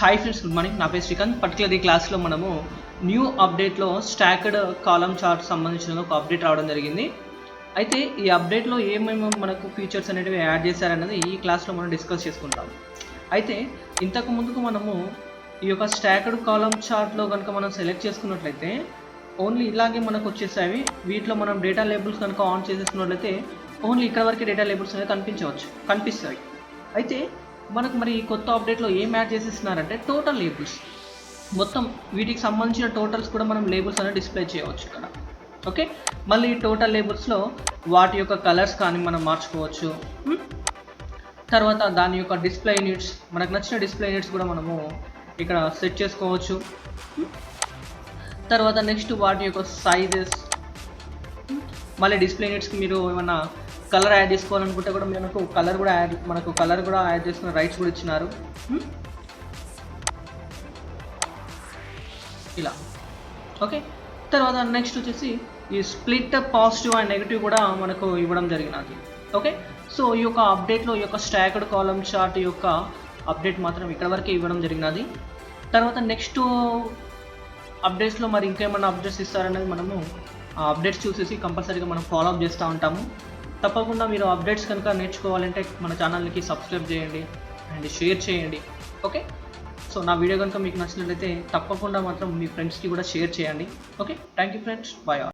Hi friends, good morning. నా పేరు Srikanth. Particular ఈ క్లాస్లో మనము న్యూ అప్డేట్లో స్టాక్డ్ కాలమ్ చార్ట్ సంబంధించిన ఒక అప్డేట్ రావడం జరిగింది. అయితే ఈ అప్డేట్లో ఏమేమి మనకు ఫీచర్స్ అనేవి యాడ్ చేశారనేది ఈ క్లాస్లో మనం డిస్కస్ చేసుకుంటాం. అయితే ఇంతకు ముందుకు మనము ఈ యొక్క స్టాక్డ్ కాలమ్ చార్ట్లో కనుక మనం సెలెక్ట్ చేసుకున్నట్లయితే ఓన్లీ ఇలాగే మనకు వచ్చేసాయి. వీటిలో మనం డేటా లేబుల్స్ కనుక ఆన్ చేసేసుకున్నట్లయితే ఓన్లీ ఇక్కడ వరకే డేటా లేబుల్స్ అనేవి కనిపిస్తాయి. అయితే మనకు మరి ఈ కొత్త అప్డేట్లో ఏం యాడ్ చేసేస్తున్నారంటే టోటల్ లేబుల్స్, మొత్తం వీటికి సంబంధించిన టోటల్స్ కూడా మనం లేబుల్స్ అనేది డిస్ప్లే చేయవచ్చు ఇక్కడ. ఓకే, మళ్ళీ ఈ టోటల్ లేబుల్స్లో వాటి యొక్క కలర్స్ కానీ మనం మార్చుకోవచ్చు. తర్వాత దాని యొక్క డిస్ప్లే యూనిట్స్, మనకు నచ్చిన డిస్ప్లే యూనిట్స్ కూడా మనము ఇక్కడ సెట్ చేసుకోవచ్చు. తర్వాత నెక్స్ట్ వాటి యొక్క సైజెస్, మళ్ళీ డిస్ప్లే యూనిట్స్కి మీరు ఏమన్నా కలర్ యాడ్ చేసుకోవాలనుకుంటే కూడా మనకు కలర్ కూడా యాడ్ చేసుకునే రైట్స్ కూడా ఇచ్చినారు. ఇలా ఓకే. తర్వాత నెక్స్ట్ వచ్చేసి ఈ స్ప్లిట్ పాజిటివ్ అండ్ నెగిటివ్ కూడా మనకు ఇవ్వడం జరిగినది. ఓకే, సో ఈ యొక్క అప్డేట్లో ఈ యొక్క స్టాక్డ్ కాలమ్ చార్ట్ యొక్క అప్డేట్ మాత్రం ఇక్కడ వరకే ఇవ్వడం జరిగినది. తర్వాత నెక్స్ట్ అప్డేట్స్లో మరి ఇంకేమైనా అప్డేట్స్ ఇస్తారనేది మనము ఆ అప్డేట్స్ చూసేసి కంపల్సరీగా మనం ఫాలో అప్ చేస్తూ ఉంటాము. తప్పకుండా మీరు అప్డేట్స్ కనుక నేర్చుకోవాలంటే మన ఛానల్కి సబ్స్క్రైబ్ చేయండి అండ్ షేర్ చేయండి. ఓకే, సో నా వీడియో కనుక మీకు నచ్చినట్లయితే తప్పకుండా మాత్రం మీ ఫ్రెండ్స్కి కూడా షేర్ చేయండి. Okay, thank you friends, bye.